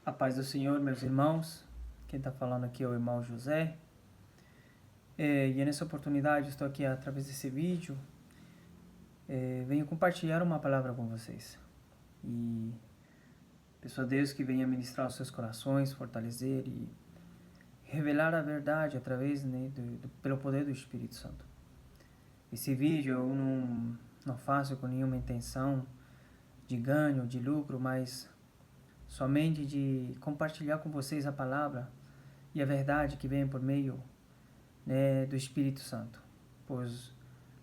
A paz do Senhor, meus irmãos. Quem está falando aqui é o irmão José. E nessa oportunidade estou aqui através desse vídeo. Venho compartilhar uma palavra com vocês. E peço a Deus que venha ministrar os seus corações, fortalecer e revelar a verdade através, pelo poder do Espírito Santo. Esse vídeo eu não faço com nenhuma intenção de ganho, de lucro, mas somente de compartilhar com vocês a palavra e a verdade que vem por meio do Espírito Santo. Pois,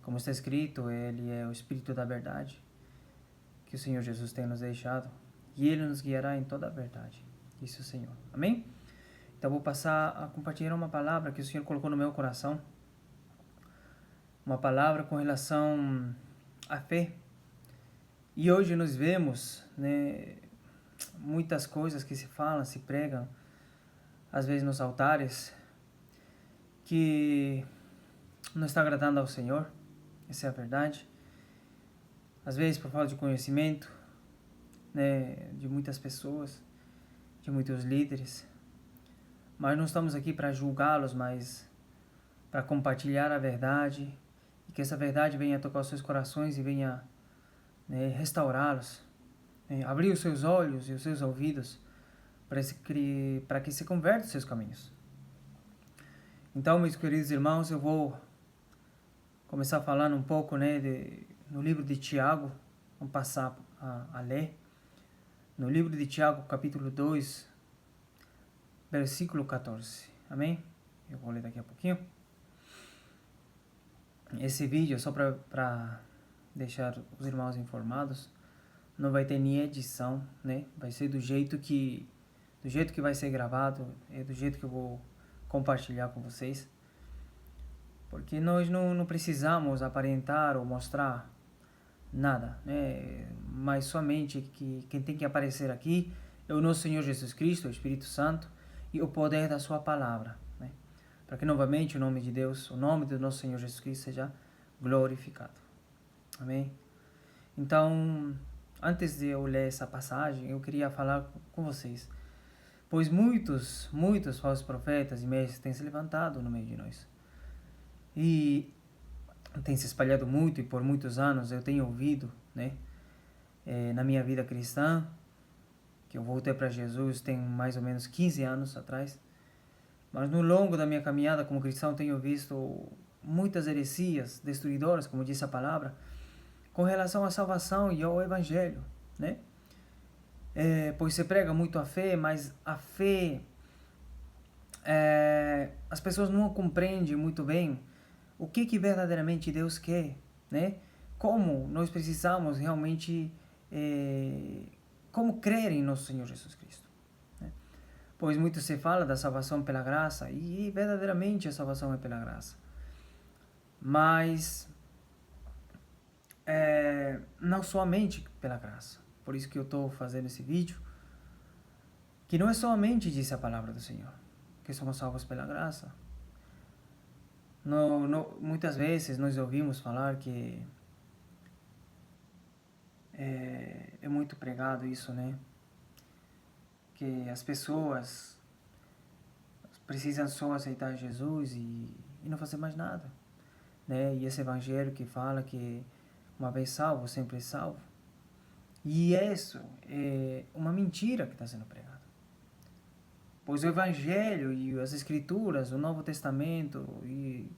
como está escrito, Ele é o Espírito da verdade que o Senhor Jesus tem nos deixado e Ele nos guiará em toda a verdade. Isso, Senhor. Amém? Então, vou passar a compartilhar uma palavra que o Senhor colocou no meu coração. Uma palavra com relação à fé. E hoje nós vemos muitas coisas que se falam, se pregam, às vezes nos altares, que não está agradando ao Senhor. Essa é a verdade. Às vezes por falta de conhecimento, de muitas pessoas, de muitos líderes. Mas não estamos aqui para julgá-los, mas para compartilhar a verdade e que essa verdade venha tocar os seus corações e venha restaurá-los, abrir os seus olhos e os seus ouvidos para que se convertam os seus caminhos. Então, meus queridos irmãos, eu vou começar falando um pouco no livro de Tiago. Vamos passar a ler. No livro de Tiago, capítulo 2, versículo 14. Amém? Eu vou ler daqui a pouquinho. Esse vídeo é só para deixar os irmãos informados. Não vai ter nem edição, Vai ser do jeito que vai ser gravado, do jeito que eu vou compartilhar com vocês. Porque nós não precisamos aparentar ou mostrar nada, mas somente que quem tem que aparecer aqui é o nosso Senhor Jesus Cristo, o Espírito Santo e o poder da sua palavra, para que novamente o nome de Deus, o nome do nosso Senhor Jesus Cristo seja glorificado. Amém? Então, antes de eu ler essa passagem, eu queria falar com vocês, pois muitos falsos profetas e mestres têm se levantado no meio de nós. E tem se espalhado muito, e por muitos anos eu tenho ouvido, na minha vida cristã, que eu voltei para Jesus tem mais ou menos 15 anos atrás, mas no longo da minha caminhada como cristão tenho visto muitas heresias destruidoras, como diz a palavra, com relação à salvação e ao evangelho, pois se prega muito a fé, mas a fé, as pessoas não compreendem muito bem o que verdadeiramente Deus quer, Como nós precisamos realmente, como crer em nosso Senhor Jesus Cristo, Pois muito se fala da salvação pela graça, e verdadeiramente a salvação é pela graça. Mas não somente pela graça. Por isso que eu estou fazendo esse vídeo, que não é somente, disse a palavra do Senhor, que somos salvos pela graça. Muitas vezes nós ouvimos falar que é muito pregado isso, que as pessoas precisam só aceitar Jesus e não fazer mais nada, E esse evangelho que fala que uma vez salvo, sempre salvo. E isso é uma mentira que está sendo pregada. Pois o evangelho e as escrituras, o Novo Testamento e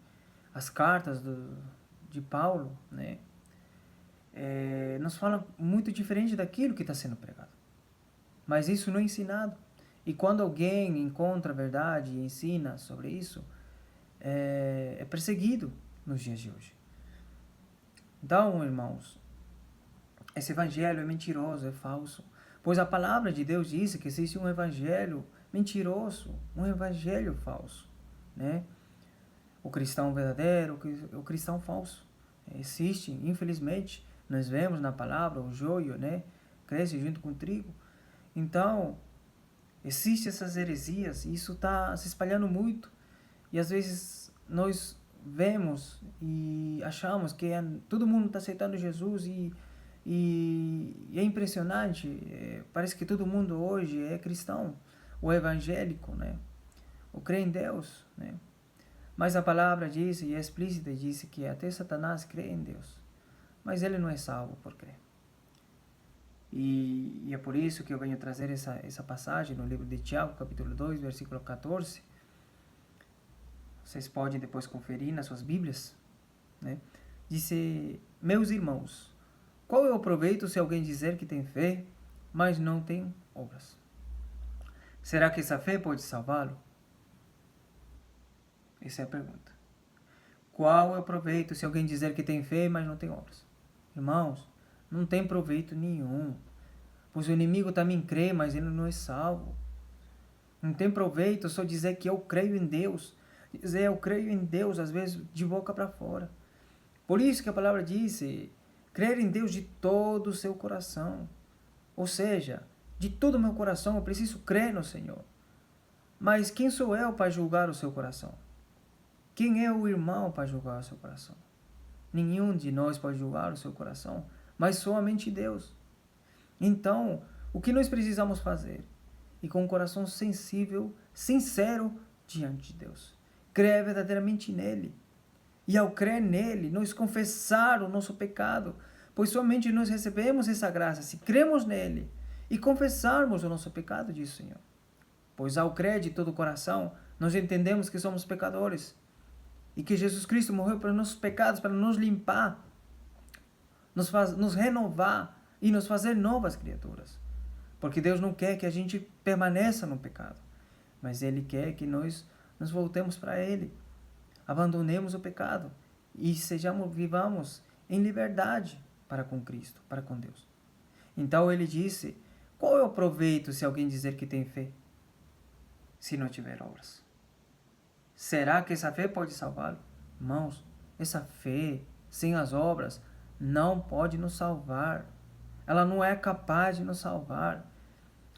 as cartas de Paulo, nos falam muito diferente daquilo que está sendo pregado. Mas isso não é ensinado. E quando alguém encontra a verdade e ensina sobre isso, é perseguido nos dias de hoje. Então, irmãos, esse evangelho é mentiroso, é falso. Pois a palavra de Deus diz que existe um evangelho mentiroso, um evangelho falso, O cristão verdadeiro, o cristão falso. Existe, infelizmente, nós vemos na palavra o joio, cresce junto com o trigo. Então, existem essas heresias e isso está se espalhando muito. E às vezes nós vemos e achamos que todo mundo está aceitando Jesus e E é impressionante, parece que todo mundo hoje é cristão, ou evangélico, né? Ou crê em Deus, né? Mas a palavra diz, e é explícita, diz que até Satanás crê em Deus, mas ele não é salvo por crer. E é por isso que eu venho trazer essa passagem no livro de Tiago, capítulo 2, versículo 14. Vocês podem depois conferir nas suas Bíblias, né? Diz: meus irmãos, qual é o proveito se alguém dizer que tem fé, mas não tem obras? Será que essa fé pode salvá-lo? Essa é a pergunta. Qual é o proveito se alguém dizer que tem fé, mas não tem obras? Irmãos, não tem proveito nenhum. Pois o inimigo também crê, mas ele não é salvo. Não tem proveito só dizer que eu creio em Deus. Dizer eu creio em Deus, às vezes, de boca para fora. Por isso que a palavra diz, crer em Deus de todo o seu coração. Ou seja, de todo o meu coração eu preciso crer no Senhor. Mas quem sou eu para julgar o seu coração? Quem é o irmão para julgar o seu coração? Nenhum de nós pode julgar o seu coração, mas somente Deus. Então, o que nós precisamos fazer? E com um coração sensível, sincero diante de Deus. Crer verdadeiramente nele. E ao crer nele, nós confessar o nosso pecado, pois somente nós recebemos essa graça se cremos nele e confessarmos o nosso pecado, diz o Senhor. Pois ao crer de todo o coração, nós entendemos que somos pecadores e que Jesus Cristo morreu pelos nossos pecados, para nos limpar, nos renovar e nos fazer novas criaturas. Porque Deus não quer que a gente permaneça no pecado, mas Ele quer que nós nos voltemos para Ele, abandonemos o pecado e vivamos em liberdade para com Cristo, para com Deus. Então Ele disse: qual é o proveito se alguém dizer que tem fé, se não tiver obras? Será que essa fé pode salvá-lo? Irmãos, essa fé sem as obras não pode nos salvar. Ela não é capaz de nos salvar.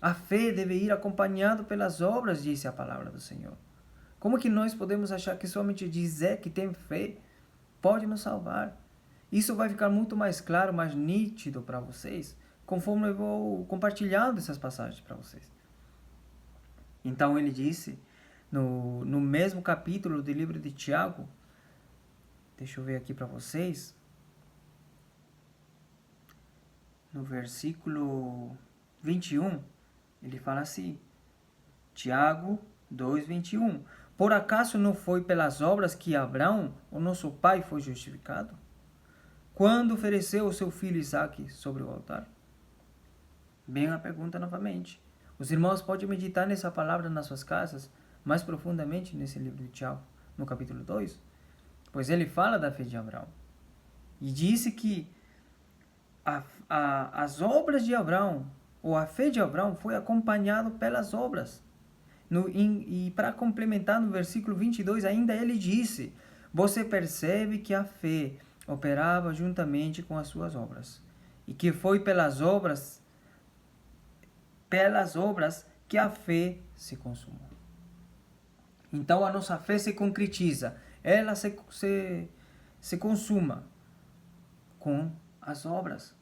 A fé deve ir acompanhada pelas obras, disse a palavra do Senhor. Como que nós podemos achar que somente dizer que tem fé pode nos salvar? Isso vai ficar muito mais claro, mais nítido para vocês, conforme eu vou compartilhando essas passagens para vocês. Então ele disse, no mesmo capítulo do livro de Tiago, deixa eu ver aqui para vocês, no versículo 21, ele fala assim, Tiago 2:21. Por acaso não foi pelas obras que Abraão, o nosso pai, foi justificado? Quando ofereceu o seu filho Isaque sobre o altar? Bem a pergunta novamente. Os irmãos podem meditar nessa palavra nas suas casas, mais profundamente nesse livro de Tiago, no capítulo 2, pois ele fala da fé de Abraão. E disse que as obras de Abraão, ou a fé de Abraão, foi acompanhada pelas obras. E para complementar, no versículo 22, ainda ele disse, você percebe que a fé operava juntamente com as suas obras, e que foi pelas obras que a fé se consumou. Então a nossa fé se concretiza, ela se consuma com as obras.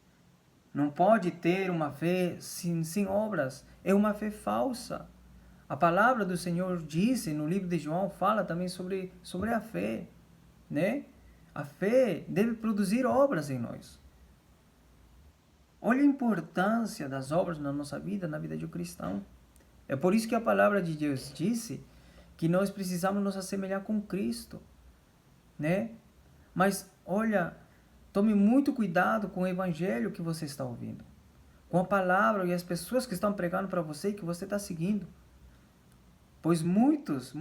Não pode ter uma fé sem obras, é uma fé falsa. A palavra do Senhor disse no livro de João, fala também sobre a fé, né? A fé deve produzir obras em nós. Olha a importância das obras na nossa vida, na vida de um cristão. É por isso que a palavra de Deus disse que nós precisamos nos assemelhar com Cristo, né? Mas olha, tome muito cuidado com o evangelho que você está ouvindo, com a palavra e as pessoas que estão pregando para você e que você está seguindo. Pois muitos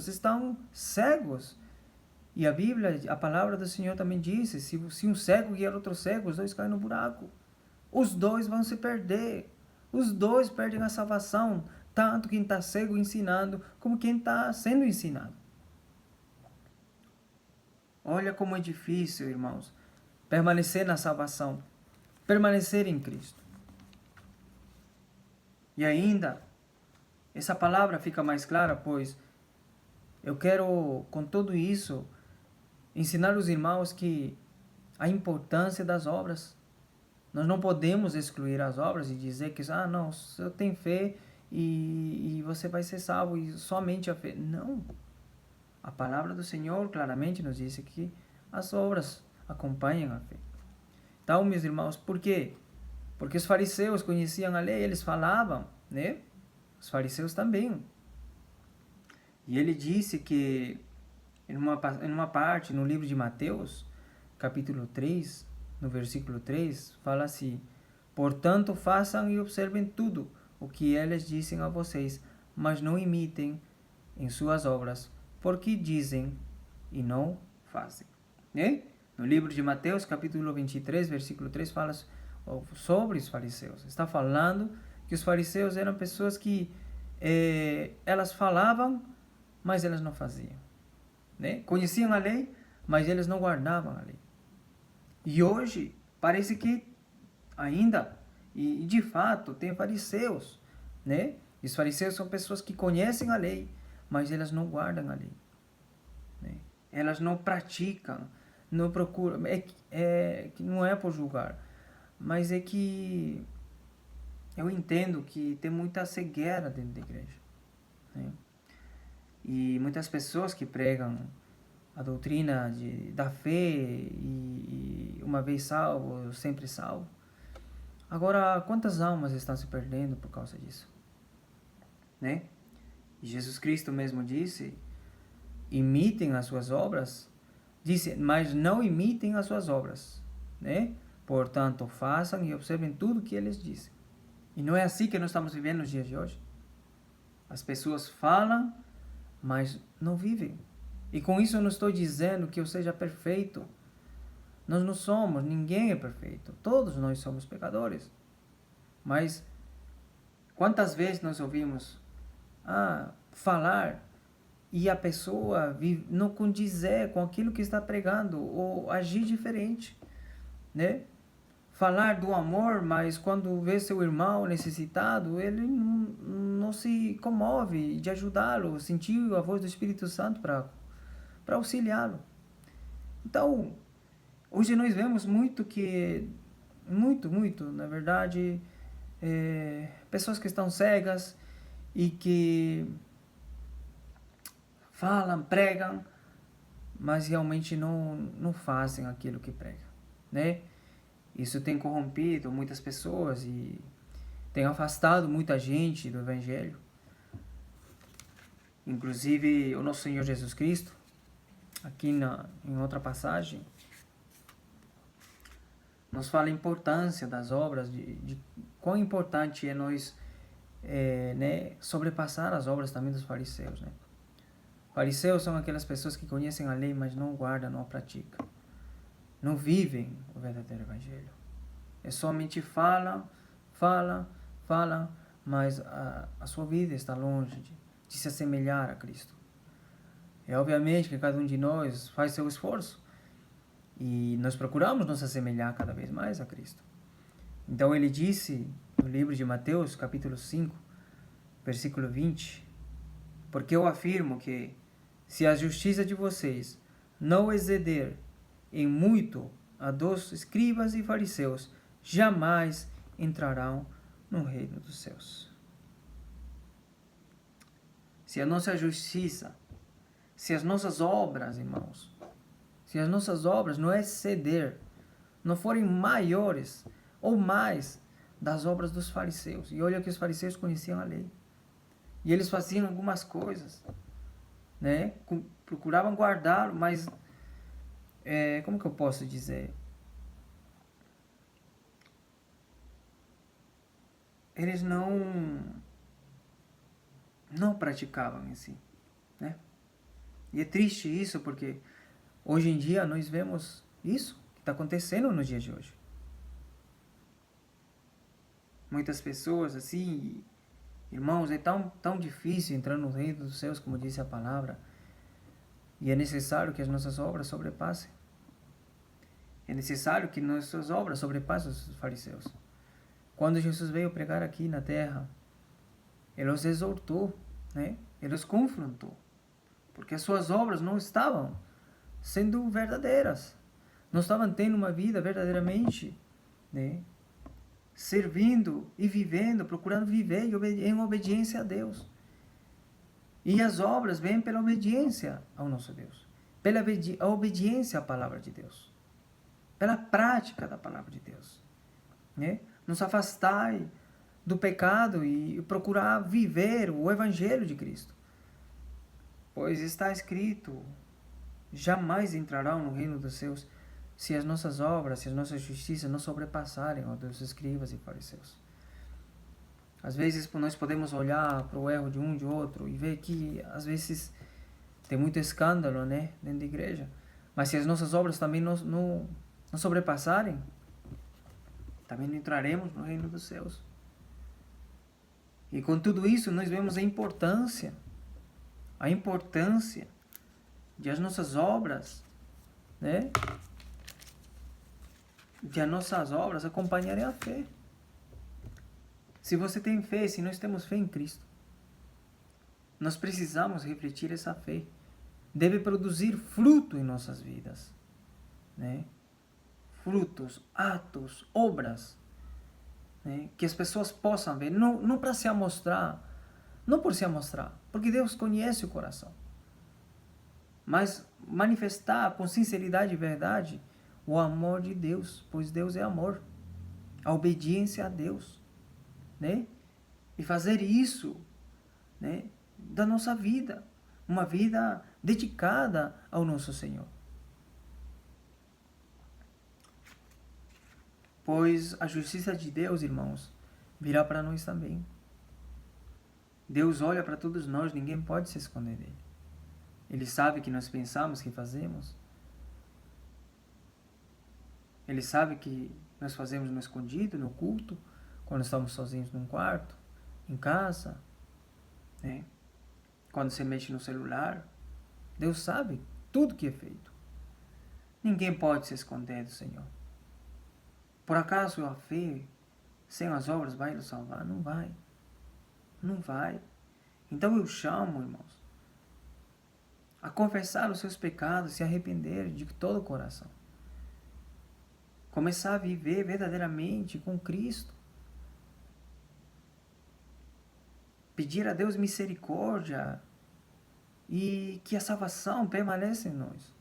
estão cegos. E a Bíblia, a palavra do Senhor também disse, se um cego guiar outro cego, os dois caem no buraco. Os dois vão se perder. Os dois perdem a salvação, tanto quem está cego ensinando, como quem está sendo ensinado. Olha como é difícil, irmãos, permanecer na salvação, permanecer em Cristo. E ainda, essa palavra fica mais clara, pois eu quero, com tudo isso, ensinar os irmãos que a importância das obras. Nós não podemos excluir as obras e dizer que, não, eu tenho fé e você vai ser salvo e somente a fé. Não. A palavra do Senhor claramente nos diz que as obras acompanham a fé. Então, meus irmãos, por quê? Porque os fariseus conheciam a lei, eles falavam, né? Os fariseus também. E ele disse que, em uma parte, no livro de Mateus, capítulo 3, no versículo 3, fala assim: portanto, façam e observem tudo o que eles dizem a vocês, mas não imitem em suas obras, porque dizem e não fazem. Né? No livro de Mateus, capítulo 23, versículo 3, fala sobre os fariseus. Está falando que os fariseus eram pessoas que elas falavam, mas elas não faziam. Né? Conheciam a lei, mas eles não guardavam a lei. E hoje, parece que ainda, e de fato, tem fariseus, né? E os fariseus são pessoas que conhecem a lei, mas elas não guardam a lei. Né? Elas não praticam, não procuram. Não é por julgar, mas é que eu entendo que tem muita cegueira dentro da igreja. Né? E muitas pessoas que pregam a doutrina da fé e uma vez salvo, sempre salvo. Agora, quantas almas estão se perdendo por causa disso? Né? E Jesus Cristo mesmo disse: imitem as suas obras, disse, mas não imitem as suas obras. Né? Portanto, façam e observem tudo o que eles dizem. E não é assim que nós estamos vivendo nos dias de hoje. As pessoas falam, mas não vivem. E com isso eu não estou dizendo que eu seja perfeito. Nós não somos, ninguém é perfeito. Todos nós somos pecadores. Mas quantas vezes nós ouvimos falar e a pessoa não condizer com aquilo que está pregando ou agir diferente, né? Falar do amor, mas quando vê seu irmão necessitado, ele não se comove de ajudá-lo, sentir a voz do Espírito Santo para auxiliá-lo. Então, hoje nós vemos muito, na verdade, pessoas que estão cegas e que falam, pregam, mas realmente não fazem aquilo que pregam, né? Isso tem corrompido muitas pessoas e tem afastado muita gente do Evangelho. Inclusive, o nosso Senhor Jesus Cristo, aqui em outra passagem, nos fala a importância das obras, de quão importante é nós né, sobrepassar as obras também dos fariseus. Né? Fariseus são aquelas pessoas que conhecem a lei, mas não guardam, não praticam. Não vivem o verdadeiro Evangelho. É somente falam, mas a sua vida está longe de se assemelhar a Cristo. É obviamente que cada um de nós faz seu esforço e nós procuramos nos assemelhar cada vez mais a Cristo. Então ele disse no livro de Mateus, capítulo 5, versículo 20, porque eu afirmo que se a justiça de vocês não exceder em muito a dos escribas e fariseus, jamais entrarão no reino dos céus. Se a nossa justiça, se as nossas obras, irmãos, se as nossas obras não exceder, não forem maiores ou mais das obras dos fariseus, e olha que os fariseus conheciam a lei, e eles faziam algumas coisas, né? Procuravam guardá-lo, mas como que eu posso dizer? Eles não praticavam em si, né? E é triste isso, porque hoje em dia nós vemos isso que está acontecendo nos dias de hoje. Muitas pessoas, assim, irmãos, é tão difícil entrar no reino dos céus, como diz a palavra, e é necessário que as nossas obras sobrepassem. É necessário que nossas obras sobrepassem os fariseus. Quando Jesus veio pregar aqui na terra, ele os exortou, né? Ele os confrontou, porque as suas obras não estavam sendo verdadeiras, não estavam tendo uma vida verdadeiramente, né, servindo e vivendo, procurando viver em obediência a Deus. E as obras vêm pela obediência ao nosso Deus, pela obediência à palavra de Deus, pela prática da palavra de Deus. Né? Nos afastai do pecado e procurar viver o Evangelho de Cristo. Pois está escrito, jamais entrarão no reino dos céus se as nossas obras, se as nossas justiças não sobrepassarem a dos escribas e fariseus. Às vezes nós podemos olhar para o erro de um de outro e ver que às vezes tem muito escândalo, né, dentro da igreja. Mas se as nossas obras também não sobrepassarem, também não entraremos no reino dos céus. E com tudo isso nós vemos a importância de as nossas obras, né, de as nossas obras acompanharem a fé. Se você tem fé, se nós temos fé em Cristo, nós precisamos refletir essa fé. Deve produzir fruto em nossas vidas, né? Frutos, atos, obras, né? Que as pessoas possam ver, não para se amostrar, não por se amostrar, porque Deus conhece o coração, mas manifestar com sinceridade e verdade o amor de Deus, pois Deus é amor, a obediência a Deus, né? E fazer isso, né, da nossa vida, uma vida dedicada ao nosso Senhor. Pois a justiça de Deus, irmãos, virá para nós também. Deus olha para todos nós, ninguém pode se esconder dele. Ele sabe que nós pensamos, que fazemos. Ele sabe que nós fazemos no escondido, no culto, quando estamos sozinhos num quarto, em casa, né? Quando você mexe no celular. Deus sabe tudo que é feito. Ninguém pode se esconder do Senhor. Por acaso a fé sem as obras vai nos salvar? Não vai. Não vai. Então eu chamo, irmãos, a confessar os seus pecados, se arrepender de todo o coração. Começar a viver verdadeiramente com Cristo. Pedir a Deus misericórdia e que a salvação permaneça em nós.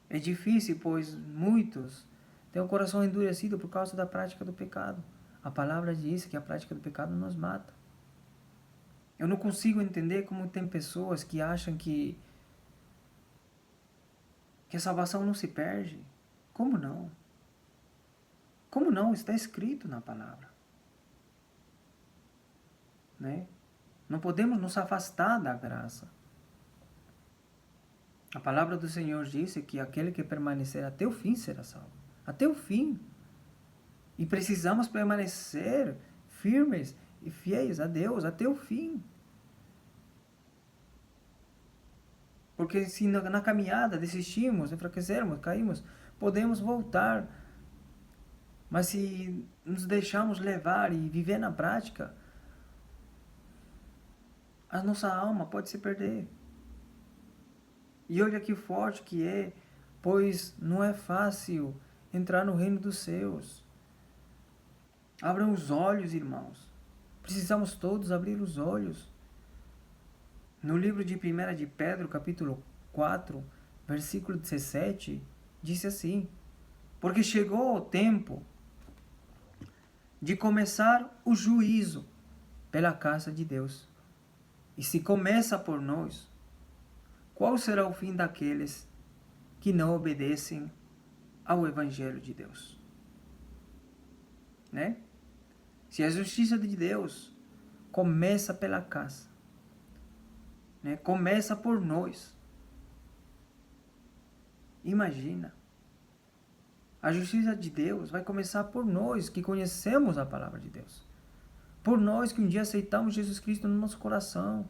É difícil, pois muitos têm o coração endurecido por causa da prática do pecado. A palavra diz que a prática do pecado nos mata. Eu não consigo entender como tem pessoas que acham que a salvação não se perde. Como não? Como não? Está escrito na palavra. Né? Não podemos nos afastar da graça. A palavra do Senhor disse que aquele que permanecer até o fim será salvo. Até o fim. E precisamos permanecer firmes e fiéis a Deus até o fim. Porque se na caminhada desistimos, enfraquecermos, caímos, podemos voltar. Mas se nos deixarmos levar e viver na prática, a nossa alma pode se perder. E olha que forte que é, pois não é fácil entrar no reino dos céus. Abram os olhos, irmãos. Precisamos todos abrir os olhos. No livro de 1 de Pedro, capítulo 4, versículo 17, disse assim: porque chegou o tempo de começar o juízo pela casa de Deus. E se começa por nós, qual será o fim daqueles que não obedecem ao Evangelho de Deus? Né? Se a justiça de Deus começa pela casa, né? Começa por nós. Imagina. A justiça de Deus vai começar por nós que conhecemos a palavra de Deus. Por nós que um dia aceitamos Jesus Cristo no nosso coração.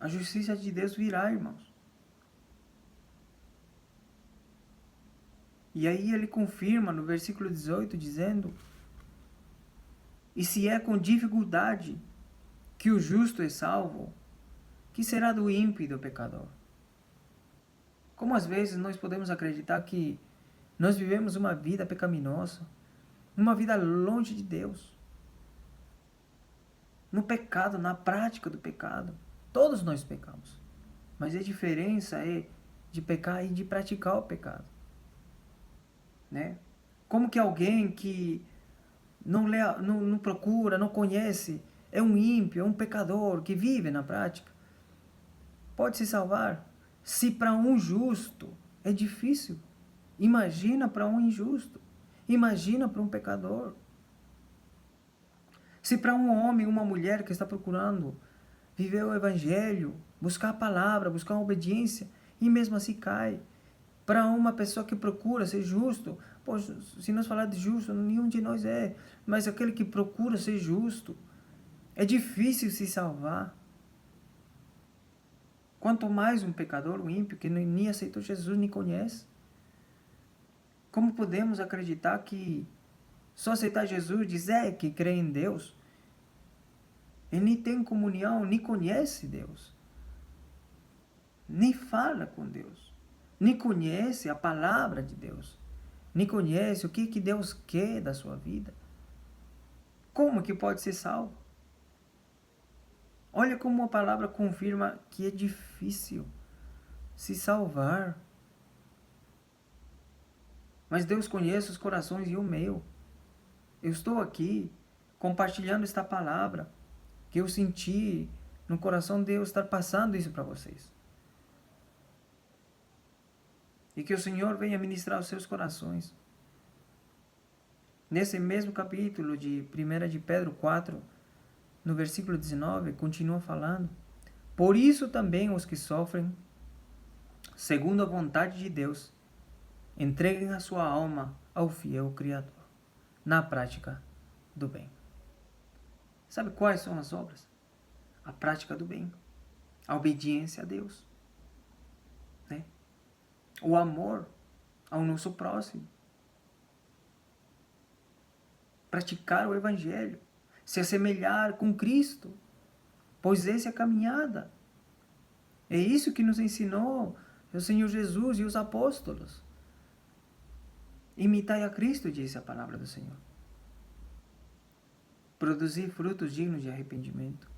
A justiça de Deus virá, irmãos. E aí ele confirma no versículo 18, dizendo: e se é com dificuldade que o justo é salvo, que será do ímpio e do pecador? Como às vezes nós podemos acreditar que nós vivemos uma vida pecaminosa, uma vida longe de Deus, no pecado, na prática do pecado. Todos nós pecamos. Mas a diferença é de pecar e de praticar o pecado, né? Como que alguém que não, lê, não procura, não conhece, é um ímpio, é um pecador que vive na prática, pode se salvar? Se para um justo é difícil, imagina para um injusto, imagina para um pecador. Se para um homem, uma mulher que está procurando viver o evangelho, buscar a palavra, buscar a obediência, e mesmo assim cai. Para uma pessoa que procura ser justo, poxa, se nós falar de justo, nenhum de nós é, mas aquele que procura ser justo, é difícil se salvar. Quanto mais um pecador, um ímpio, que nem aceitou Jesus, nem conhece. Como podemos acreditar que só aceitar Jesus, dizer que crê em Deus, ele nem tem comunhão, nem conhece Deus, nem fala com Deus, nem conhece a palavra de Deus, nem conhece o que Deus quer da sua vida? Como que pode ser salvo? Olha como a palavra confirma que é difícil se salvar. Mas Deus conhece os corações e o meu. Eu estou aqui compartilhando esta palavra que eu senti no coração de Deus estar passando isso para vocês. E que o Senhor venha ministrar os seus corações. Nesse mesmo capítulo de 1 de Pedro 4, no versículo 19, continua falando: por isso também os que sofrem, segundo a vontade de Deus, entreguem a sua alma ao fiel Criador, na prática do bem. Sabe quais são as obras? A prática do bem, a obediência a Deus, né? O amor ao nosso próximo, praticar o Evangelho, se assemelhar com Cristo, pois essa é a caminhada. É isso que nos ensinou o Senhor Jesus e os apóstolos. Imitai a Cristo, disse a palavra do Senhor. Produzir frutos dignos de arrependimento.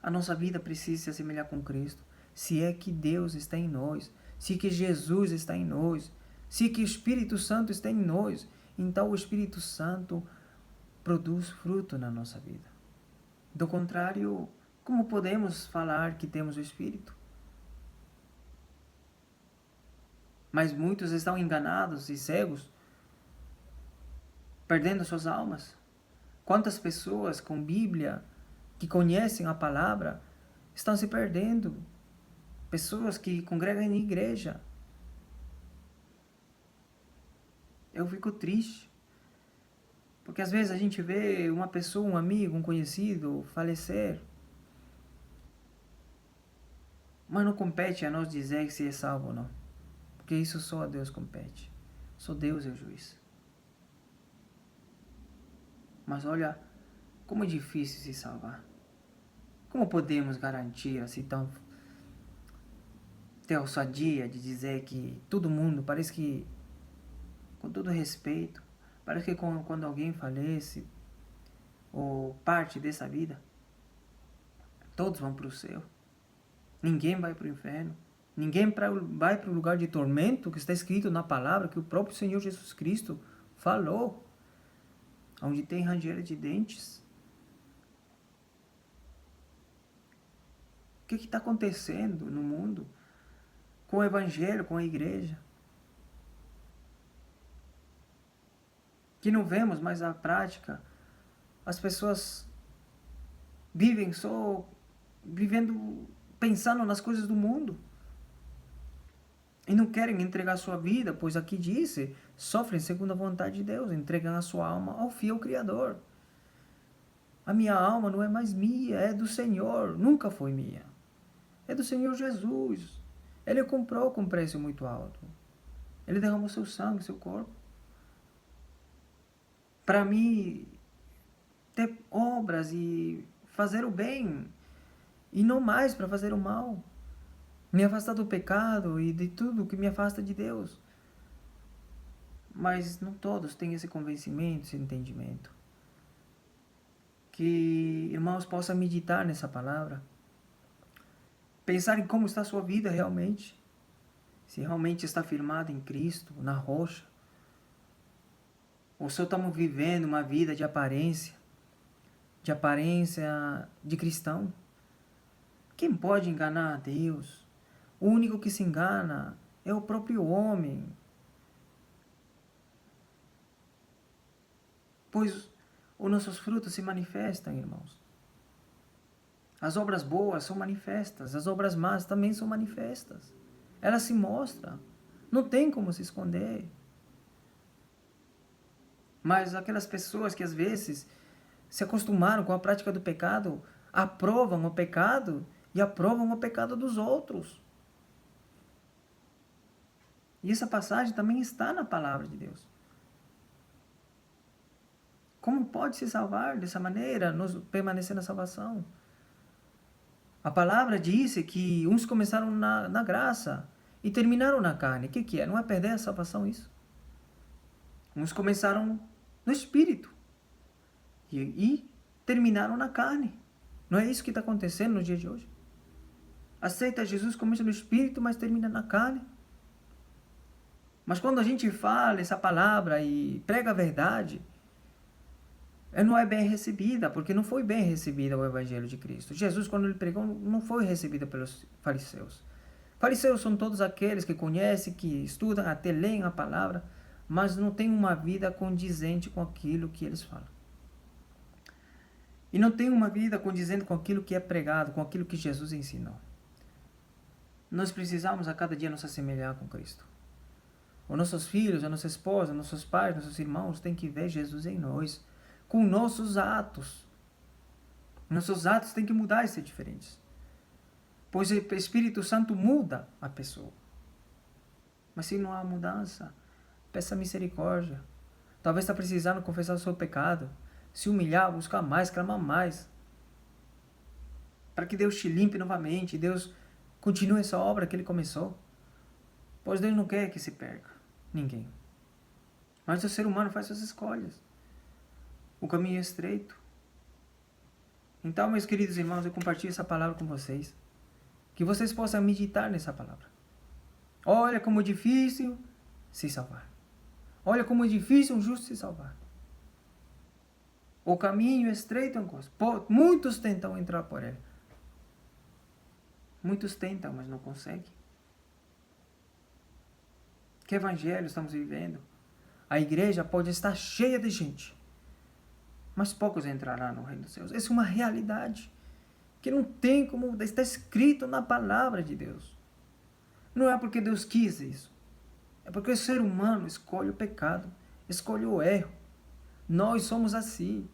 A nossa vida precisa se assemelhar com Cristo. Se é que Deus está em nós, se é que Jesus está em nós, se é que o Espírito Santo está em nós, então o Espírito Santo produz fruto na nossa vida. Do contrário, como podemos falar que temos o Espírito? Mas muitos estão enganados e cegos, perdendo suas almas. Quantas pessoas com Bíblia, que conhecem a palavra, estão se perdendo? Pessoas que congregam em igreja. Eu fico triste. Porque às vezes a gente vê uma pessoa, um amigo, um conhecido falecer. Mas não compete a nós dizer se é salvo ou não. Porque isso só a Deus compete. Só Deus é o juiz. Mas olha como é difícil se salvar. Como podemos garantir assim tão ter a ousadia de dizer que todo mundo, parece que, com todo respeito, parece que quando alguém falece ou parte dessa vida, todos vão para o céu. Ninguém vai para o inferno. Ninguém vai para o lugar de tormento que está escrito na palavra que o próprio Senhor Jesus Cristo falou. Onde tem ranger de dentes. O que está acontecendo no mundo com o Evangelho, com a igreja? Que não vemos mais a prática. As pessoas vivem só vivendo, pensando nas coisas do mundo. E não querem entregar sua vida, pois aqui disse, sofrem segundo a vontade de Deus, entregam a sua alma ao fiel Criador. A minha alma não é mais minha, é do Senhor, nunca foi minha. É do Senhor Jesus. Ele comprou com preço muito alto. Ele derramou seu sangue, seu corpo. Para mim, ter obras e fazer o bem, e não mais para fazer o mal. me afastar do pecado e de tudo que me afasta de Deus. Mas não todos têm esse convencimento, esse entendimento. Que irmãos possam meditar nessa palavra, pensar em como está a sua vida realmente, se realmente está firmado em Cristo, na rocha, ou só estamos vivendo uma vida de aparência de cristão. Quem pode enganar a Deus? O único que se engana é o próprio homem. Pois os nossos frutos se manifestam, irmãos. As obras boas são manifestas, as obras más também são manifestas. Elas se mostram. Não tem como se esconder. Mas aquelas pessoas que às vezes se acostumaram com a prática do pecado, aprovam o pecado e aprovam o pecado dos outros. E essa passagem também está na palavra de Deus. Como pode se salvar dessa maneira, permanecer na salvação? A palavra disse que uns começaram na graça e terminaram na carne. O que é? Não é perder a salvação isso? Uns começaram no Espírito e terminaram na carne. Não é isso que está acontecendo no dia de hoje? Aceita Jesus, começa no Espírito, mas termina na carne. Mas quando a gente fala essa palavra e prega a verdade, não é bem recebida, porque não foi bem recebida o Evangelho de Cristo. Jesus, quando ele pregou, não foi recebida pelos fariseus. Fariseus são todos aqueles que conhecem, que estudam, até leem a palavra, mas não têm uma vida condizente com aquilo que eles falam. E não têm uma vida condizente com aquilo que é pregado, com aquilo que Jesus ensinou. Nós precisamos a cada dia nos assemelhar com Cristo. Os nossos filhos, a nossa esposa, nossos pais, nossos irmãos têm que ver Jesus em nós, com nossos atos. Nossos atos têm que mudar e ser diferentes. Pois o Espírito Santo muda a pessoa. Mas se não há mudança, peça misericórdia. Talvez está precisando confessar o seu pecado, se humilhar, buscar mais, clamar mais. Para que Deus te limpe novamente, Deus continue essa obra que Ele começou. Pois Deus não quer que se perca ninguém. Mas o ser humano faz suas escolhas. O caminho é estreito. Então, meus queridos irmãos, eu compartilho essa palavra com vocês. Que vocês possam meditar nessa palavra. Olha como é difícil se salvar. Olha como é difícil um justo se salvar. O caminho é estreito, muitos tentam entrar por ele. Muitos tentam, mas não conseguem. Que evangelho estamos vivendo? A igreja pode estar cheia de gente, mas poucos entrarão no reino dos céus. Essa é uma realidade que não tem como, está escrito na palavra de Deus. Não é porque Deus quis isso. É porque o ser humano escolhe o pecado, escolhe o erro. Nós somos assim.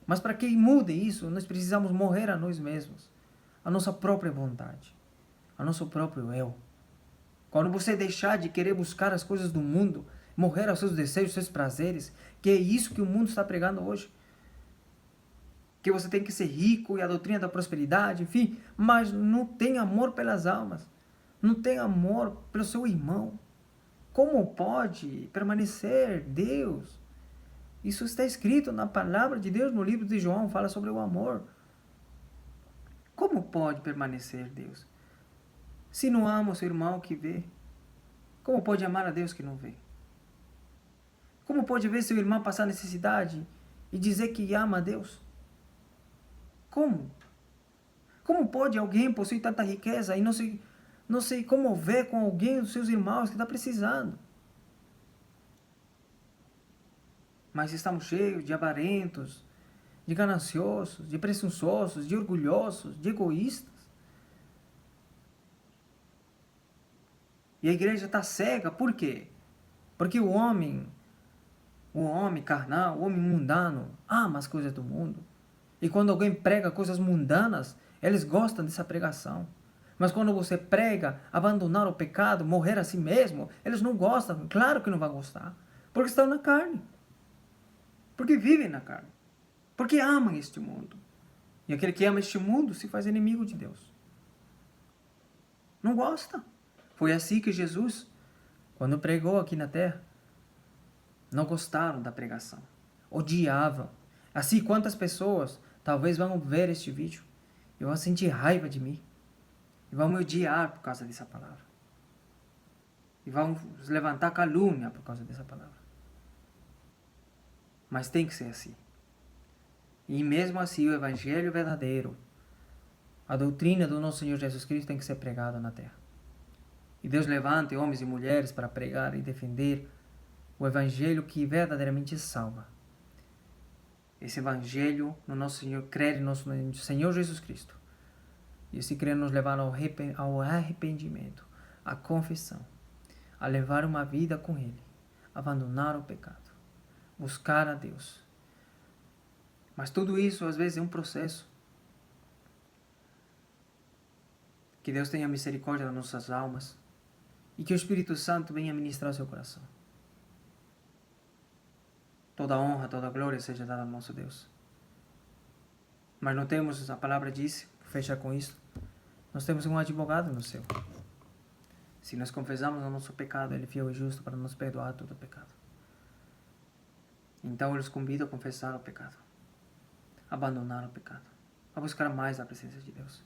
Mas para que mude isso, nós precisamos morrer a nós mesmos, a nossa própria vontade, a nosso próprio eu. Quando você deixar de querer buscar as coisas do mundo, morrer aos seus desejos, seus prazeres, que é isso que o mundo está pregando hoje. Que você tem que ser rico e a doutrina da prosperidade, enfim, mas não tem amor pelas almas, não tem amor pelo seu irmão. Como pode permanecer Deus? Isso está escrito na palavra de Deus, no livro de João, fala sobre o amor. Como pode permanecer Deus? Se não ama o seu irmão que vê, como pode amar a Deus que não vê? Como pode ver seu irmão passar necessidade e dizer que ama a Deus? Como? Como pode alguém possuir tanta riqueza e não se comover com alguém dos seus irmãos que está precisando? Mas estamos cheios de avarentos, de gananciosos, de presunçosos, de orgulhosos, de egoístas. E a igreja está cega, por quê? Porque o homem carnal, o homem mundano, ama as coisas do mundo. E quando alguém prega coisas mundanas, eles gostam dessa pregação. Mas quando você prega abandonar o pecado, morrer a si mesmo, eles não gostam. Claro que não vão gostar. Porque estão na carne. Porque vivem na carne. Porque amam este mundo. E aquele que ama este mundo se faz inimigo de Deus. Não gosta. Foi assim que Jesus, quando pregou aqui na terra, não gostaram da pregação. Odiavam. Assim, quantas pessoas talvez vão ver este vídeo e vão sentir raiva de mim. E vão me odiar por causa dessa palavra. E vão levantar calúnia por causa dessa palavra. Mas tem que ser assim. E mesmo assim, o evangelho verdadeiro, a doutrina do nosso Senhor Jesus Cristo tem que ser pregada na terra. E Deus levante homens e mulheres para pregar e defender o evangelho que verdadeiramente salva. Esse evangelho no nosso Senhor, crer em nosso Senhor Jesus Cristo. E esse crer nos levar ao arrependimento, à confissão, a levar uma vida com Ele, abandonar o pecado, buscar a Deus. Mas tudo isso às vezes é um processo. Que Deus tenha misericórdia das nossas almas e que o Espírito Santo venha ministrar o seu coração. Toda honra, toda glória seja dada ao nosso Deus. Mas não temos, a palavra diz, fecha com isso, nós temos um advogado no céu. Se nós confessamos o nosso pecado, Ele é fiel e justo para nos perdoar todo o pecado. Então, eu os convido a confessar o pecado, a abandonar o pecado, a buscar mais a presença de Deus.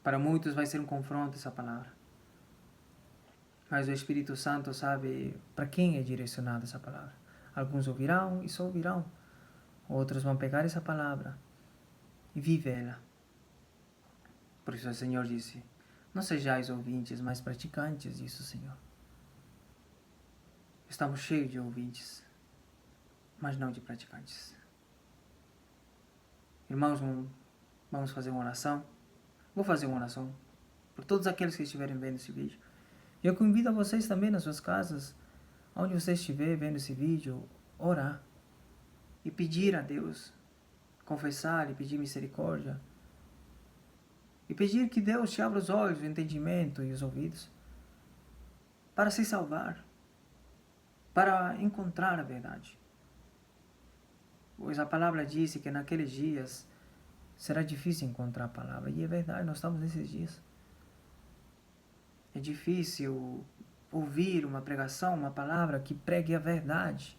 Para muitos vai ser um confronto essa palavra. Mas o Espírito Santo sabe para quem é direcionada essa palavra. Alguns ouvirão e só ouvirão. Outros vão pegar essa palavra e vivê-la. Por isso o Senhor disse, não sejais ouvintes, mas praticantes disso, Senhor. Estamos cheios de ouvintes, mas não de praticantes. Irmãos, vamos fazer uma oração. Vou fazer uma oração por todos aqueles que estiverem vendo esse vídeo. E eu convido a vocês também nas suas casas, onde você estiver vendo esse vídeo, orar e pedir a Deus, confessar e pedir misericórdia. E pedir que Deus te abra os olhos, o entendimento e os ouvidos para se salvar, para encontrar a verdade. Pois a palavra disse que naqueles dias será difícil encontrar a palavra. E é verdade, nós estamos nesses dias. É difícil ouvir uma pregação, uma palavra que pregue a verdade.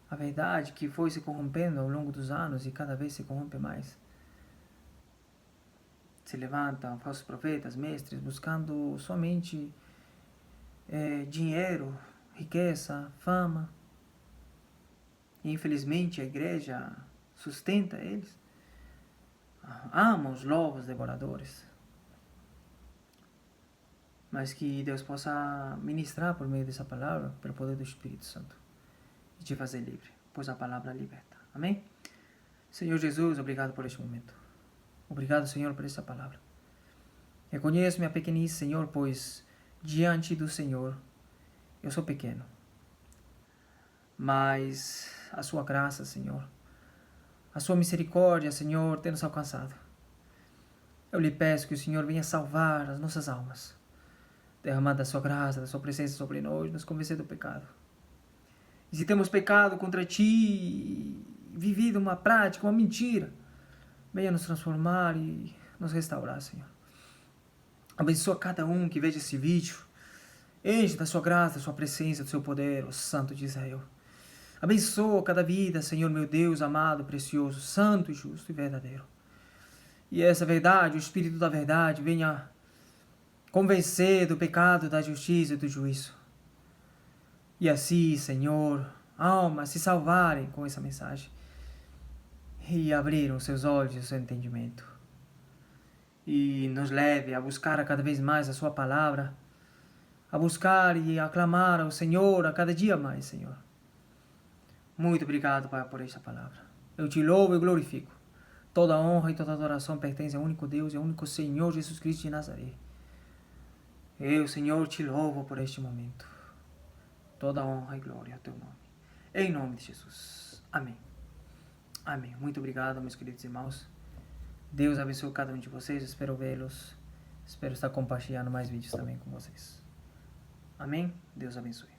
A verdade que foi se corrompendo ao longo dos anos e cada vez se corrompe mais. Se levantam falsos profetas, mestres, buscando somente dinheiro, riqueza, fama. E infelizmente a igreja sustenta eles. Ama os lobos devoradores. Mas que Deus possa ministrar por meio dessa palavra, pelo poder do Espírito Santo, e te fazer livre, pois a palavra liberta. Amém? Senhor Jesus, obrigado por este momento. Obrigado, Senhor, por essa palavra. Reconheço minha pequenice, Senhor, pois diante do Senhor eu sou pequeno. Mas a sua graça, Senhor, a sua misericórdia, Senhor, tem nos alcançado. Eu lhe peço que o Senhor venha salvar as nossas almas, derramar da sua graça, da sua presença sobre nós, nos convencer do pecado. E se temos pecado contra ti, vivido uma prática, uma mentira, venha nos transformar e nos restaurar, Senhor. Abençoa cada um que veja esse vídeo. Enche da sua graça, da sua presença, do seu poder, ó Santo de Israel. Abençoa cada vida, Senhor, meu Deus, amado, precioso, santo, justo e verdadeiro. E essa verdade, o Espírito da verdade, venha convencer do pecado, da justiça e do juízo. E assim, Senhor, almas se salvarem com essa mensagem e abriram seus olhos e o seu entendimento. E nos leve a buscar a cada vez mais a sua palavra, a buscar e a clamar ao Senhor a cada dia mais, Senhor. Muito obrigado, Pai, por esta palavra. Eu te louvo e glorifico. Toda honra e toda adoração pertence ao único Deus e ao único Senhor Jesus Cristo de Nazaré. Eu, Senhor, te louvo por este momento. Toda honra e glória ao teu nome. Em nome de Jesus. Amém. Amém. Muito obrigado, meus queridos irmãos. Deus abençoe cada um de vocês. Espero vê-los. Espero estar compartilhando mais vídeos também com vocês. Amém. Deus abençoe.